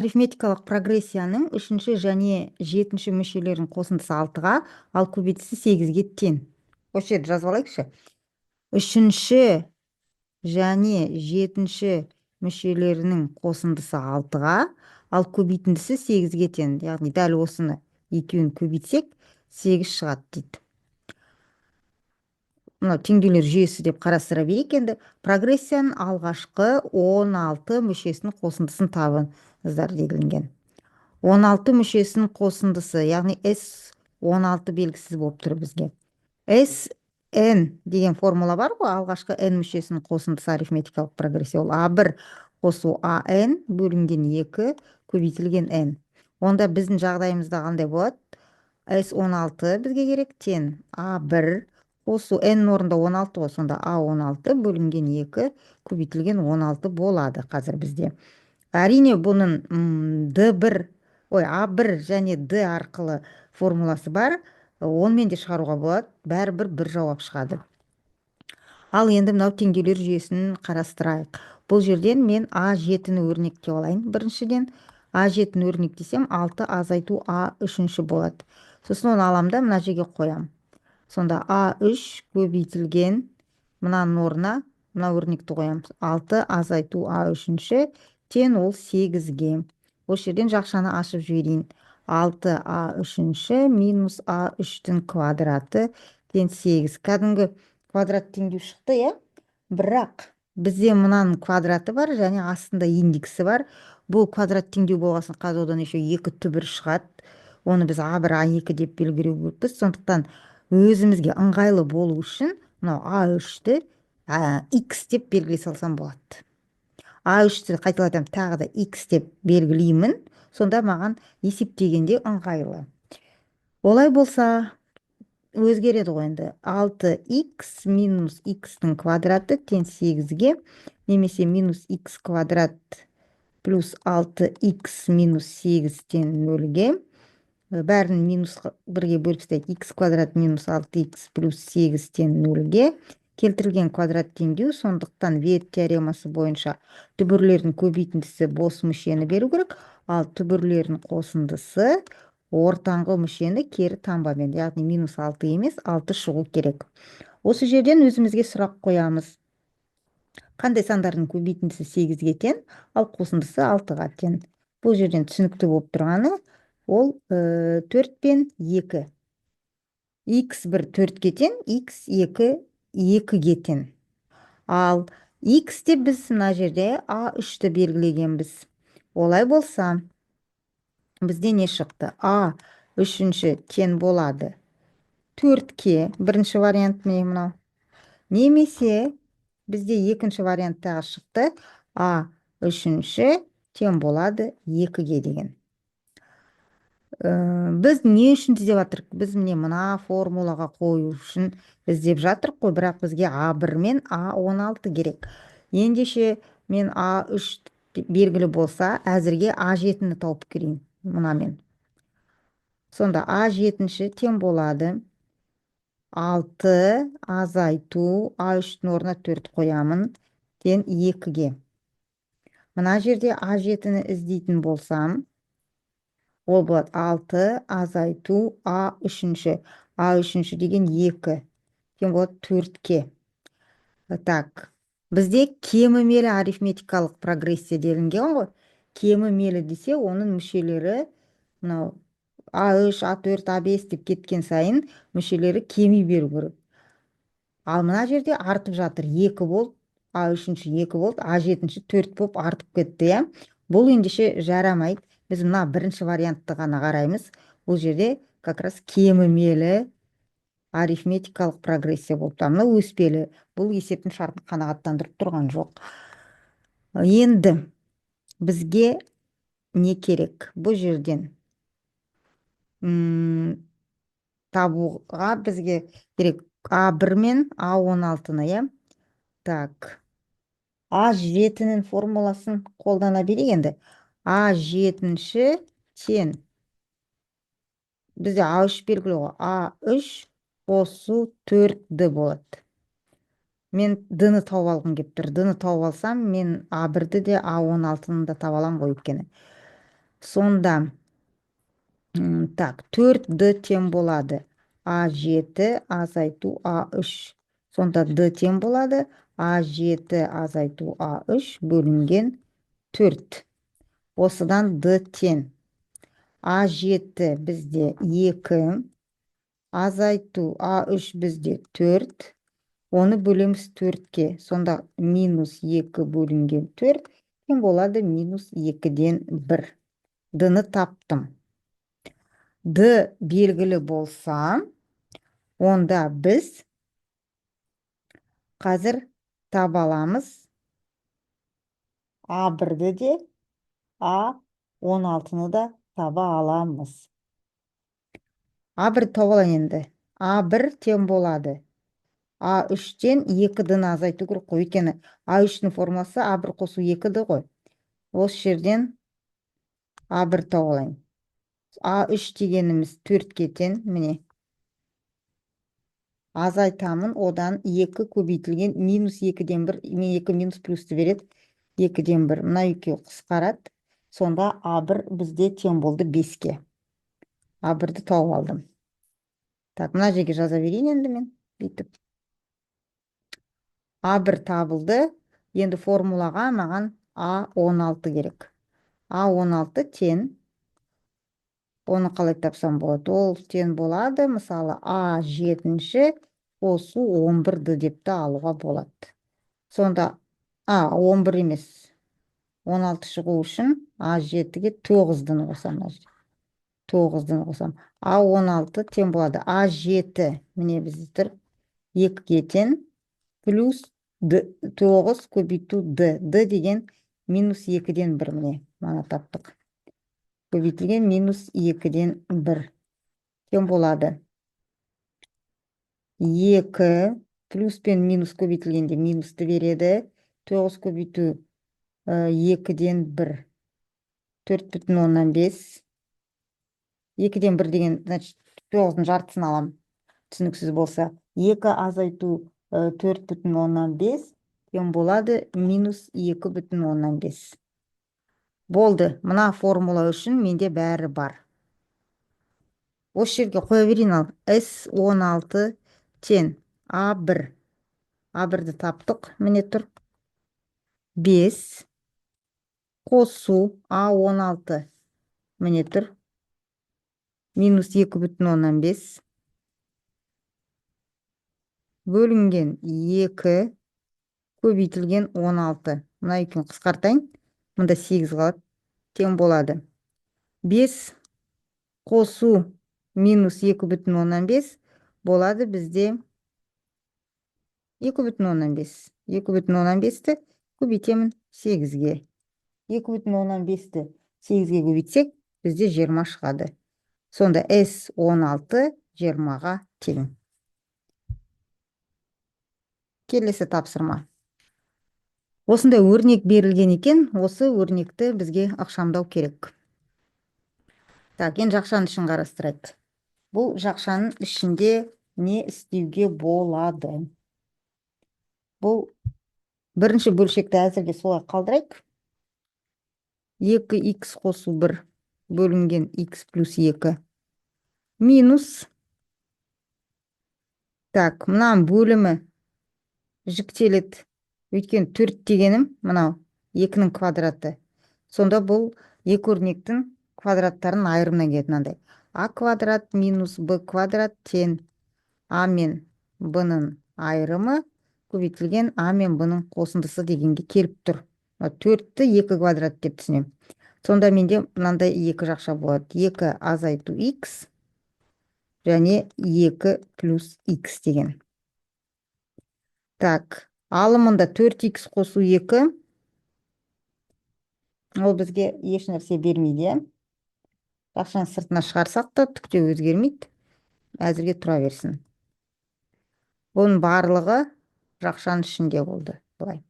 Арифметикалық прогрессияның үшінші және жетінші мүшелерінің қосындысы 6-ға, ал көбейтісі 8-ге тең. Осы жерді жазып алайықшы. Үшінші және жетінші мүшелерінің қосындысы 6-ға, ал көбейтіндісі 8-ге тең. Яғни дәл осыны екеуін көбейтсек, 8 шығады дейді. Мынау теңдеулер жүйесі деп қарастыра берейік. Енді прогрессияның алғашқы 16 мүшесінің қосындысын табыңыздар делінген. 16 мүшесінің қосындысы, яғни S16 белгісіз болып тұр бізге. Sn деген формула бар ғой, алғашқы n мүшесінің қосындысы арифметикалық прогрессия. Ол A1 қосу AN бөлінген 2 көбейтілген n. Онда біздің жағдайымызда қандай болады? S16 бізге керек тең A1 қосу n орында 16 ғой, сонда A16 бөлінген 2 көбейтілген 16 болады қазір бізде. Әрине бұның D1 A1 және D арқылы формуласы бар, онымен де шығаруға болады, бәрібір бір жауап шығады. Ал енді мынау теңдеулер жүйесін қарастырайық. Бұл жерден мен A7-ні өрнектеп алайын. Біріншіден A7-ні өрнектесем 6 азайту A3 болады. Сосын оны алам да мына жерге қоям. Сонда A3 көбейтілген мынаның орнына мына өрнекті қоям. 6 азайту A3 тең ол 8-ге. Осы жерден жақшаны ашып жіберейін. 6A3 минус A3-тің квадраты тең 8. Кәдімгі квадрат теңдеу шықты, е? Бірақ бізде мынаның квадраты бар және астында индексі бар. Бұл квадрат теңдеу болғасын қазір одан еще 2 түбір шығады. Оны біз A1, A2 деп белгілеу керекпіз. Сондықтан өзімізге ыңғайлы болу үшін мынау A3-ті x деп белгілей салсам болады. A3-ті қайталатам, тағы да x деп белгілеймін. Сонда маған есептегенде ыңғайлы. Олай болса өзгереді ғой енді. 6x минус x-тің квадраты тең 8-ге, немесе минус x квадрат плюс 6x минус 8 тең 0-ге. Бәрін минус 1-ге бөліп тастайық. X квадрат минус 6x плюс 8 тең 0-ге. Келтірілген квадрат теңдеу, сондықтан Вейт теоремасы бойынша түбірлердің көбейтіндісі бос мүшені беру керек, ал түбірлердің қосындысы ортаңғы мүшені кері таңбамен, яғни минус 6 емес 6 шығу керек. Осы жерден өзімізге сұрақ қоямыз. Қандай сандардың көбейтіндісі 8-ге тең, ал қосындысы 6-ға тең? Бұл жерден түсінікті болып тұрғаны ол 4 пен 2. x1 4-ге тең, x2 2-ге тең. Ал x деп біз мына жерде A3-ті белгілегенбіз. Олай болса, бізде не шықты? A3 тең болады 4-ке, бірінші вариант мынау. Немесе бізде екінші варианттағы шықты, A3 тең болады 2-ге деген. Біз не үшін іздеп жатырық? Біз мына формулаға қою үшін іздеп жатырық қой, бірақ бізге A1 мен A16 керек. Ендеше мен A3 белгілі болса, әзірге A7-ні тауып керейін мұнамен. Сонда A7 тең болады 6 азайту A3-тің орнына 4 қоямын тең 2-ге. Мына жерде A7-ні іздейтін болсам, ол болады 6 азайту A3. A3 деген 2. Тең болады 4-ке. Так, бізде кемімелі арифметикалық прогрессия делінген ғой. Кемімелі десе, оның мүшелері мынау A3, A4, A5 деп кеткен сайын мүшелері кеми беру керек. Ал мына жерде артып жатыр. 2 болды, A3 2 болды, A7 4 болып артып кетті, я? Бұл ендеше жарамайды. Біз мына бірінші вариантты ғана қараймыз. Бұл жерде как раз кемімелі арифметикалық прогрессия болып табылады. Мына өспелі. Бұл есептің шартын қанағаттандырып тұрған жоқ. Енді бізге не керек? Бұл жерден табуға бізге керек A1 мен A16-ны, я? Так, A7-нің формуласын қолдана берейік енді. A7 тең. Бізде A3 белгілі ғой. A3 қосу 4D болады. Мен D-ны тауып алғым келіп тұр. D-ны тауып алсам, мен A1-ді де A16-ны да таба аламын ғой өйткені. Сонда так 4D тең болады А7 азайту А3. Сонда D тең болады А7 азайту А3 бөлінген 4. Осыдан D тең. А7 бізде 2, азайту А3 бізде 4. Оны бөлеміз 4-ке. Сонда минус 2 бөлінген 4 тең болады минус 2-ден 1. D-ны таптым. D белгілі болса, онда біз қазір таба аламыз А1-ді де, А16-ны да таба аламыз. А1 тауып алайын енді. А1 тең болады А3-тен 2-ді азайту керек қой. Өйткені А3-ның формасы А1 қосу 2-ді ғой. Осы жерден А1 тауып алайын. А3 дегеніміз 4-ке тең, міне. Азайтамын, одан 2 көбейтілген минус 2-ден 1, 2 минус плюсті береді. 2-ден 1, мына екеу қысқарады. Сонда А1 бізде тең болды 5-ке. А1-ді тауып алдым. Так, мына жерге жаза берейін енді мен. Бүйтіп. А1 табылды. Енді формулаға маған А16 керек. А16 тең. Оны қалай тапсам болады? Ол тең болады. Мысалы, А7 қосу 11-ді деп те алуға болады. Сонда 11 емес. 16 шығу үшін А7-ге 9-ді қосам. 9-ді қосам. А16 тең болады. А7 міне бізде тұр. 2-ге тең плюс 9 көбейту D. D деген минус 2-ден 1 міне. Мана таптық. Көбейтілген минус 2-ден 1 тең болады. 2 плюс пен минус көбейтілгенде минусты береді. 9 көбейту 2-ден 1. 4,5. 2-ден 1 деген, значит, 9-ның жартысын алам. Түсініксіз болса. 2 азайту 4,5 тең болады минус 2,5. Болды. Мына формула үшін менде бәрі бар. Осы жерге қоя берейін ал. S16 тең А1. А1-ді таптық. Міне тұр. 5 қосу А16. Міне тұр. Минус 2,5. Бөлінген 2 көбейтілген 16. Мына екеуін қысқартайын. Мұнда 8 қалады. Тең болады. 5 қосу минус 2,5 болады бізде 2,5. 2,5-ті көбейтемін 8-ге. 2,5-ті 8-ге көбейтсек, бізде 20 шығады. Сонда S16 20-ға тең. Келесі тапсырма. Осындай өрнек берілген екен, осы өрнекті бізге ықшамдау керек. Так, енді жақшаның ішін қарастырайық. Бұл жақшаның ішінде не істеуге болады? Бұл бірінші бөлшекті әзірге солай қалдырайық. 2х қосу 1 бөлінген х плюс 2 минус. Так, мынам бөлімі жіктеледі. Өйткені 4 дегенім мынау 2-нің квадраты. Сонда бұл екі өрнектің квадраттарын айырымнан келеді мынандай. А квадрат минус Б квадрат тең А мен Б-ның айырымы көбейтілген А мен Б-ның қосындысы дегенге келіп тұр. 4-ті 2 квадрат деп түсінем. Сонда менде мынандай екі жақша болады. 2 азайту х және 2 плюс х деген. Так, алымында 4х қосу 2. Ол бізге еш нәрсе бермейді. Жақшаның сыртына шығарсақ та түкте өзгермейді. Әзірге тұра берсін. Бұның барлығы жақшаның ішінде болды. Бұлай.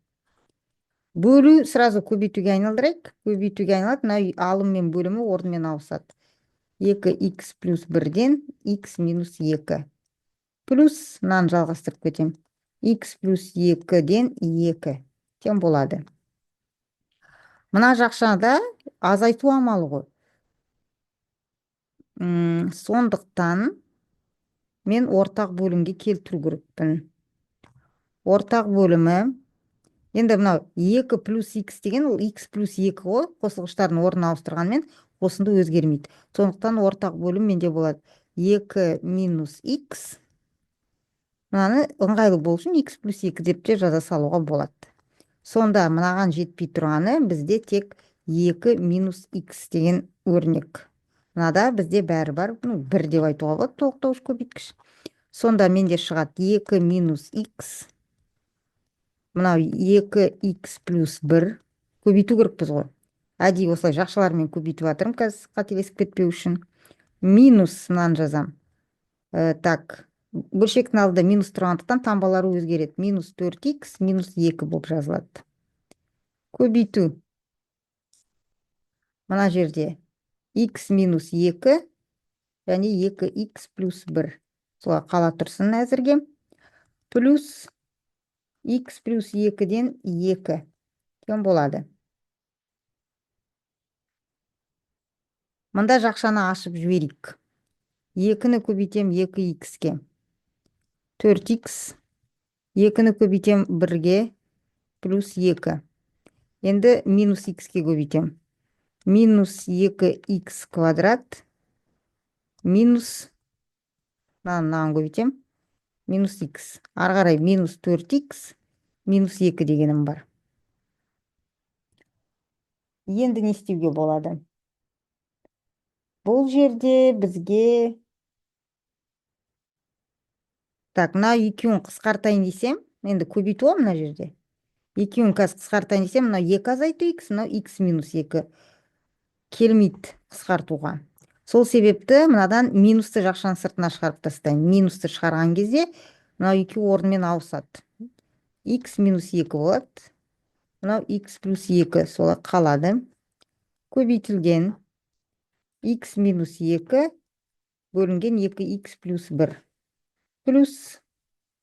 Бөлу сразу көбейтуге айналдырайық. Көбейтуге айналады. Мына алым мен бөлімі орнымен ауысады. 2х плюс 1-ден х минус 2. Плюс мынаны жалғастырып кетем. Х плюс 2-ден 2 тең болады. Мына жақшада азайту амалы ғой. Сондықтан мен ортақ бөлімге келтіру керекпін. Ортақ бөлімі, енді мынау 2 плюс x деген ол x плюс 2 ғой, қосылғыштардың орнын ауыстырғанмен қосынды өзгермейді. Сондықтан ортақ бөлім менде болады 2 минус x. Мынаны ыңғайлы болу үшін x плюс 2 деп те жаза салуға болады. Сонда мынаған жетпей тұрғаны бізде тек 2 минус x деген өрнек. Мынада бізде бәрі бар, 1 деп айтуға болады, толықтауыш көбейткіш. Сонда менде шығады 2 минус x. Мынау 2x плюс 1. Көбейту керекпіз ғой. Әдейі осылай жақшалармен көбейтіп жатырмын қазір, қателесіп кетпеу үшін. Минус мынаны жазам. Так, бөлшектің алдында минус тұрғандықтан таңбалары өзгереді. Минус 4x минус 2 болып жазылады. Көбейту. Мына жерде x минус 2 және 2x плюс 1. Солай қала тұрсын әзірге. Плюс x плюс 2-ден 2. Кем болады? Мында жақшаны ашып жіберейік. 2-ні көбейтем 2x-ке. 4x. 2-ні көбейтем 1-ге. Плюс 2. Енді минус x-ке көбейтем. Минус 2x квадрат. Минус. Мынаны көбейтем. Минус x. Арғарай минус 4x. Минус 2 дегенім бар. Енді не істеуге болады? Бұл жерде бізге... Так, мына екеуін қысқартайын десем, енді көбейту ғой мына жерде. Екеуін қазір қысқартайын десем, мына 2 азайту x, мына x минус 2 келмейді қысқартуға. Сол себепті мынадан минусты жақшаның сыртына шығарып тастайын. Минусты шығарған кезде мына екеу орнымен ауысады. X минус 2 болады. Мынау x плюс 2 солай қалады. Көбейтілген x минус 2 бөлінген 2x плюс 1. Плюс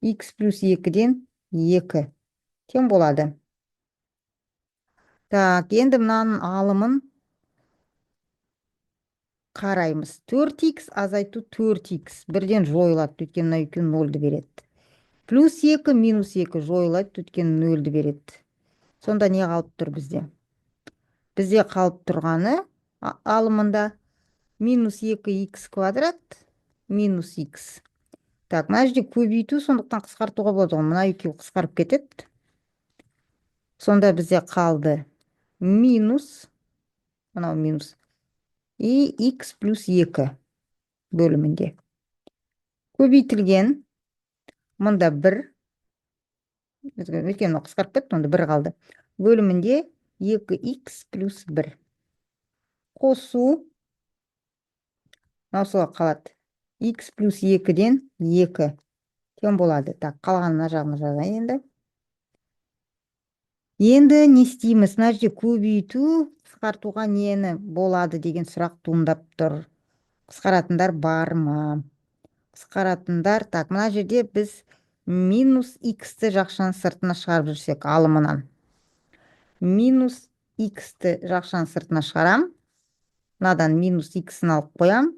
x плюс 2-ден 2. Тең болады. Так, енді мынаның алымын қараймыз. 4x азайту 4x. Бірден жойылады, өйткені мына екеуі 0-ді береді. Плюс 2 минус 2 жойылады, өйткені 0-ді береді. Сонда не қалып тұр бізде? Бізде қалып тұрғаны алымында минус 2x квадрат минус x. Так, мына жерде көбейту, сондықтан қысқартуға болады ғой. Мына екеуі қысқарып кетеді. Сонда бізде қалды минус, мынау минус, и x плюс 2 бөлімінде. Көбейтілген, мұнда 1, өйткені қысқарып кетті, мұнда 1 қалды. Бөлімінде 2x плюс 1. Қосу, мынау солай қалады. X плюс 2-ден 2. Тең болады. Так, қалғанына жағына жазайын енді. Енді не істейміз? Мына жерде көбейту, қысқартуға нені болады деген сұрақ туындап тұр. Қысқаратындар бар ма? Қысқаратындар, так, мына жерде біз минус x-ті жақшаның сыртына шығарып жүрсек, алымынан. Минус x-ті жақшаның сыртына шығарам. Мынадан минус x-ін алып қоям.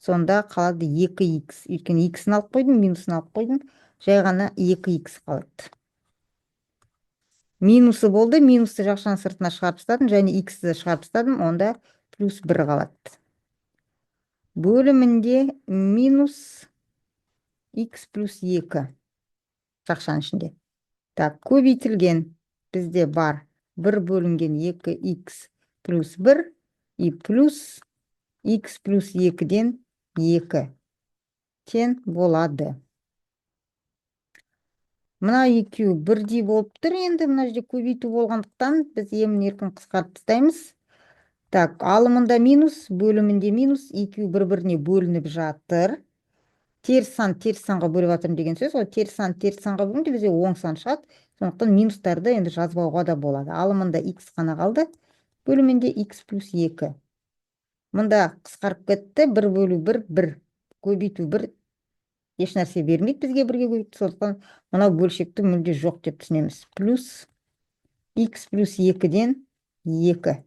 Сонда қалады 2x. Өйткені x-ін алып қойдым, минусын алып қойдым. Жай ғана 2x қалады. Минусы болды, минусты жақшаның сыртына шығарып тастадым, және x-ті шығарып тастадым, онда плюс 1 қалады. Бөлімінде минус x плюс 2 жақшаның ішінде. Так, көбейтілген бізде бар 1 бөлінген 2x плюс 1 и плюс x плюс 2-ден 2 тең болады. Мына екеуі бірдей болып тұр, енді мына жерде көбейту болғандықтан біз емін-еркін қысқарып тастаймыз. Так, алымында минус, бөлімінде минус, екеуі бір-біріне бөлініп жатыр. Теріс санға бөліп жатырмын деген сөз ғой. Теріс санға бөлінді, бізде оң сан шығады. Сондықтан минустарды енді жазбауға да болады. Алымында x қана қалды, бөлімінде x плюс 2. Мұнда қысқарып кетті, 1 бөлу 1, 1. Көбейту 1 еш нәрсе бермейді бізге, бірге көбейту. Сондықтан мынау бөлшекті мүлде жоқ деп түсінеміз. Плюс x плюс 2-ден 2.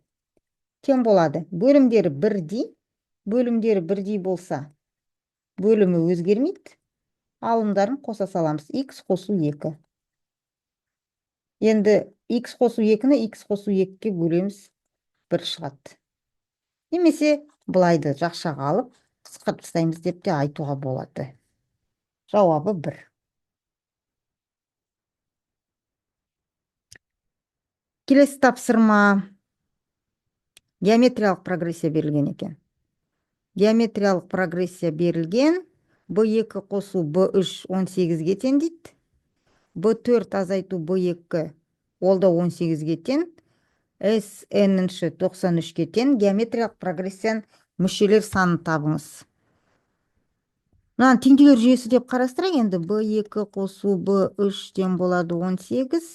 Тең болады. Бөлімдері бірдей, бөлімдері бірдей болса, бөлімі өзгермейді. Алымдарын қоса саламыз. X қосу 2. Енді X қосу 2-ні X қосу 2-ге бөлеміз, 1 шығады. Немесе бұлайды жақшаға алып, қысқартып тастаймыз деп те айтуға болады. Жауабы 1. Келесі тапсырма. Геометриялық прогрессия берілген екен. Геометриялық прогрессия берілген. B2 қосу B3 18-ге тең дейді. B4 азайту B2 ол да 18-ге тең. SN-ші 93-ге тең. Геометриялық прогрессияның мүшелер санын табыңыз. Мынаны теңдеулер жүйесі деп қарастырайық. Енді B2 қосу B3 тең болады 18.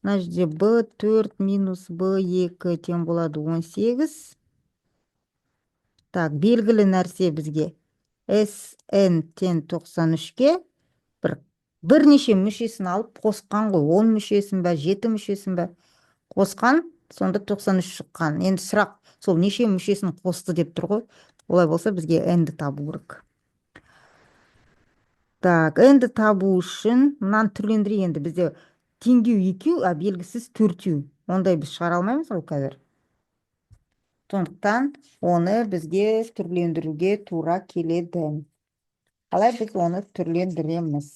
Мына жерде B4 минус B2 тең болады 18. Так, белгілі нәрсе бізге SN тең 93-ке бірнеше мүшесін алып қосқан ғой. 10 мүшесін бә, 7 мүшесін бә қосқан, сонда 93 шыққан. Енді сұрақ, сол неше мүшесін қосты деп тұр ғой. Олай болса бізге n-ді табу керек. Так, n-ді табу үшін мынаны түрлендірейік. Енді бізде теңдеу 2, а белгісіз 4. Ондай біз шығара алмаймыз ғой қазір. Сондықтан оны бізге түрлендіруге тура келеді. Қалай біз оны түрлендіреміз?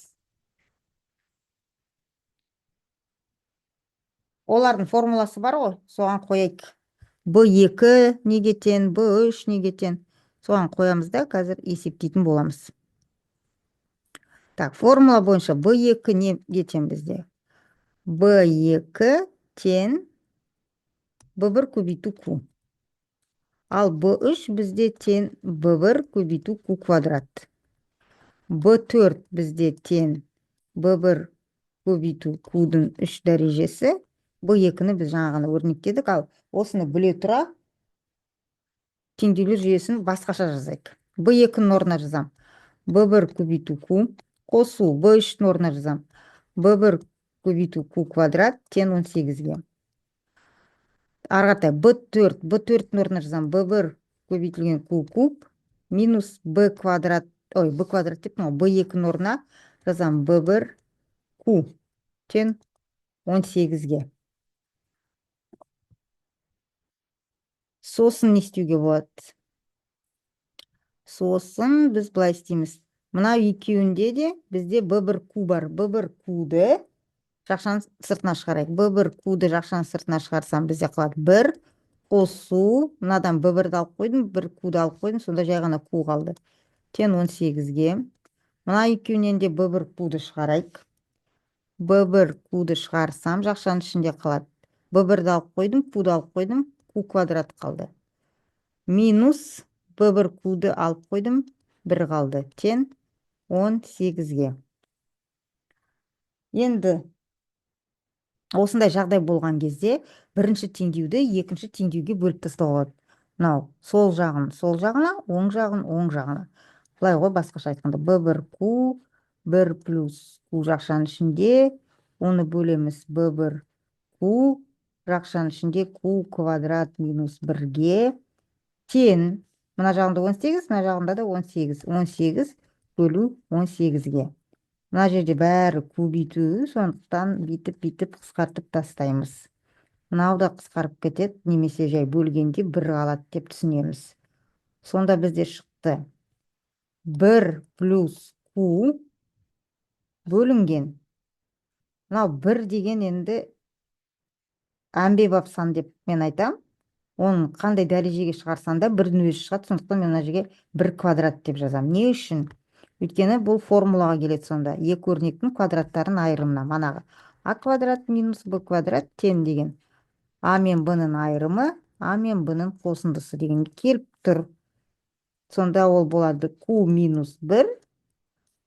Олардың формуласы бар ғой, соған қояйық. B2 неге тең, B3 неге тең. Соған қоямыз да, қазір есептейтін боламыз. Так, формула бойынша B2 неге тең бізде? B2 тең B1 көбейту Q. Ал B3 бізде тең B1 көбейту Q квадрат. B4 бізде тең B1 көбейту Q-дің 3 дәрежесі. B2-ні біз жаңағыны өрнектедік, ал осыны біле тұра теңдеулер жүйесін басқаша жазайық. B2-ның орнына жазам. B1 көбейту Q қосу B3-ның орнына жазам. B1 көбейту Q квадрат тең 18-ге. Арғатай B4-ның орнына жазам. B1 көбейтілген Q куб минус B квадрат, B квадрат деп, B2-ның орнына жазам. B1 Q тең 18-ге. Сосын не істеуге болады? Сосын біз былай істейміз. Мына екеуінде де бізде B1 Q бар. B1 Q-ді жақшаның сыртына шығарайық. B1 Q-ді жақшаның сыртына шығарсам, бізде қалады 1 қосу, мынадан B1-ді алып қойдым, 1 Q-ді алып қойдым, сонда жай ғана Q қалды. Тең 18-ге. Мына екеуінен де B1 Q-ді шығарайық. B1 Q-ді шығарсам, жақшаның ішінде қалады. B1-ді алып қойдым, Q-ді алып қойдым, Q квадрат қалды. Минус B1 Q-ді алып қойдым, 1 қалды. Тең 18-ге. Енді осындай жағдай болған кезде бірінші теңдеуді екінші теңдеуге бөліп тастауға болады. Мынау сол жағын сол жағына, оң жағын оң жағына. Былай ғой, басқаша айтқанда B1 Q 1 плюс Q жақшаның ішінде, оны бөлеміз B1 Q жақшаның ішінде Q квадрат минус 1-ге тең, мына жағында 18, мына жағында да 18. 18 бөлу 18-ге. Мына жерде бәрі көбейту, сондықтан бейтіп қысқартып тастаймыз. Мынау да қысқарып кетеді, немесе жай бөлгенде 1 қалады деп түсінеміз. Сонда бізде шықты 1 плюс Q бөлінген. Мынау 1 деген енді әмбебап сан деп мен айтам. Оның қандай дәрежеге шығарсан да 1-дің өзі шығады, сондықтан мен мына жерге 1 квадрат деп жазам. Не үшін? Өйткені бұл формулаға келеді сонда. Екі өрнектің квадраттарын айырымына. Манағы А квадрат минус Б квадрат тең деген. А мен Б-ның айырымы, А мен Б-ның қосындысы деген келіп тұр. Сонда ол болады Q минус 1,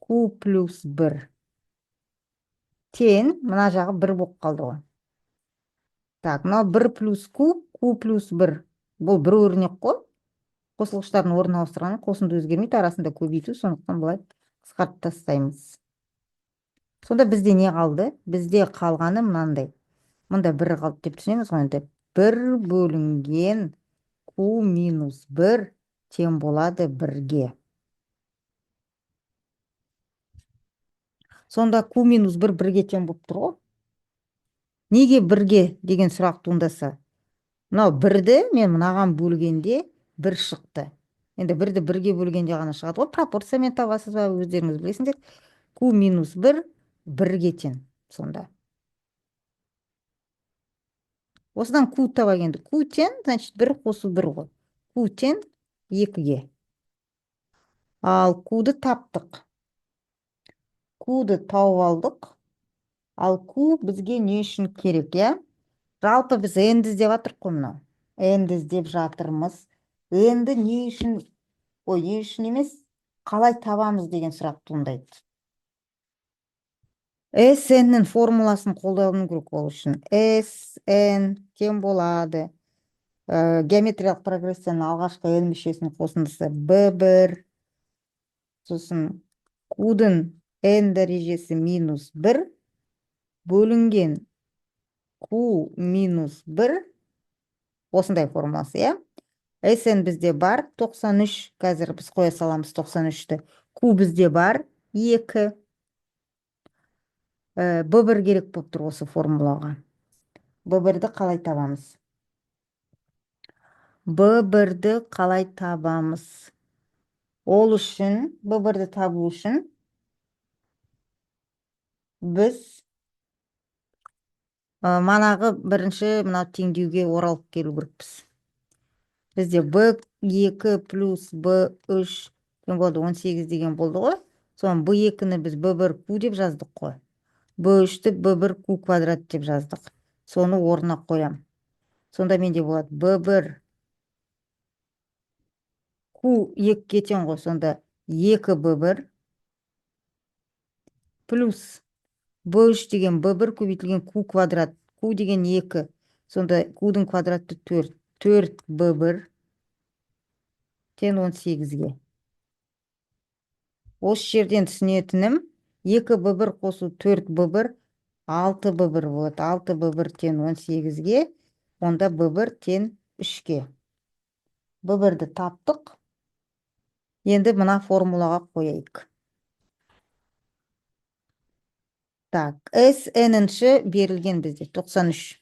Q плюс 1 тең, мына жағы 1 болып қалды ғой. Так, мынау 1 плюс Q, Q плюс 1. Бұл бір өрнек қой. Қосылғыштардың орнын ауыстырғанда қосынды өзгермейді, арасында көбейту, сондықтан былай қысқартып тастаймыз. Сонда бізде не қалды? Бізде қалғаны мынандай. Мұнда 1 қалды деп түсінеміз ғой. 1 бөлінген Q минус 1 тең болады 1-ге. Сонда q минус 1 1-ге тең болып тұр ғой. Неге 1-ге деген сұрақ туындаса? Мынау 1-ді мен мынаған бөлгенде 1 шықты. Енді 1-ді 1-ге бөлгенде ғана шығады ғой. Пропорциямен табасыз ба, өздеріңіз білесіңдер. q минус 1 1-ге тең. Сонда. Осыдан q таба келді. Q тең, значит 1 қосу 1 ғой. Q тең 2-ге. Ал q-ды таптық. Q-ды тауып алдық. Ал q бізге не үшін керек, я? Жалпы біз n-ді іздеп жатырмыз қой мынау. N-ді іздеп жатырмыз. N-ді не үшін, не үшін емес, қалай табамыз деген сұрақ туындайды. Sn-нің формуласын қолдану керек ол үшін. Sn тең болады. Геометриялық прогрессияның алғашқы n мүшесінің қосындысы b1, сосын q-дың n дәрежесі минус 1 бөлінген q минус 1, осындай формуласы, я? Sn бізде бар 93, қазір біз қоя саламыз 93-ті. Q бізде бар 2. B1 керек болып тұр осы формулаға. B1-ді қалай табамыз? B1-ді қалай табамыз? Ол үшін, B1-ді табу үшін, біз манағы бірінші мына теңдеуге оралып келу керекпіз. Бізде B2 плюс B3 тең болды 18 деген болды ғой. Соны B2-ні біз B1 Q деп жаздық қой. B3-ті B1 Q квадрат деп жаздық. Соны орнына қоям. Сонда менде болады B1 Q 2-ге тең ғой. Сонда 2 B1 плюс B3 деген B1 көбейтілген Q квадрат. Q деген 2. Сонда Q-дың квадраты 4. 4 B1 тең 18-ге. Осы жерден түсінетінім 2 B1 қосу 4 B1 6 B1 болады. 6 B1 тең 18-ге, онда B1 тең 3-ге. B1-ді таптық. Енді мына формулаға қояйық. Так, Sn-ші берілген бізде 93.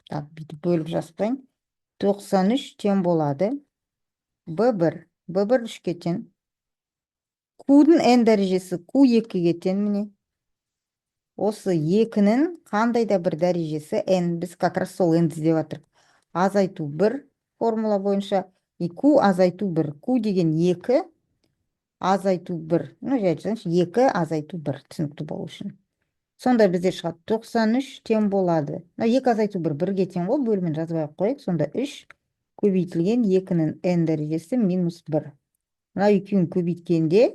Так, бөліп жазбайын. 93 тең болады. B1 3-ге тең. Q-дың n дәрежесі Q 2-ге тең міне. Осы 2-нің қандай да бір дәрежесі n, біз как раз сол n іздеп жатырмыз. Азайту 1 формула бойынша, Q азайту 1. Q деген 2, азайту 1. Ну, жазайыншы, 2 азайту 1 түсінікті болу үшін. Сонда бізде шығады 93 тең болады. 2 азайту 1 1-ге тең ғой, бөлімін жазбай қойық. Сонда 3 көбейтілген 2-нің n дәрежесі минус 1. Мына екеуін көбейткенде,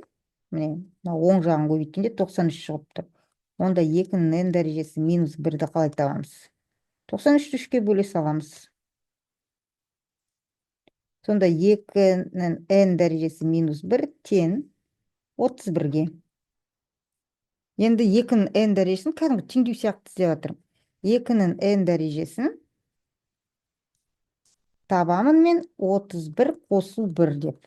міне, оң жағын көбейткенде 93 шығып тұр. Онда 2-нің n дәрежесі минус 1-ді қалай табамыз? 93-ті 3-ке бөле саламыз. Сонда 2-нің n дәрежесі минус 1 тең 31-ге. Енді 2-нің n дәрежесін кәдімгі теңдеу сияқты іздеп жатырмын. 2-нің n дәрежесін табамын мен 31 қосу 1 деп.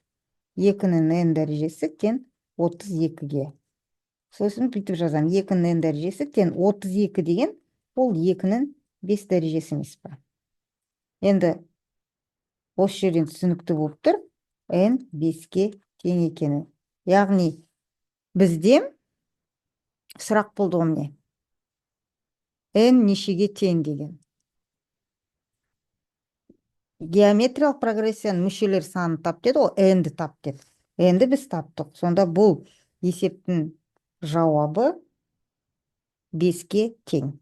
2-нің n дәрежесі тең 32-ге. Сосын бүйтіп жазам. 2-нің n дәрежесі тең 32 деген, ол 2-нің 5 дәрежесі емес па. Енді осы жерден түсінікті болып тұр, n 5-ге тең екені. Яғни бізде сұрақ болды ғой міне. n нешеге тең деген. Геометриялық прогрессияның мүшелер санын тап деді ғой, n-ді тап деді. N-ді біз таптық. Сонда бұл есептің жауабы 5-ге тең.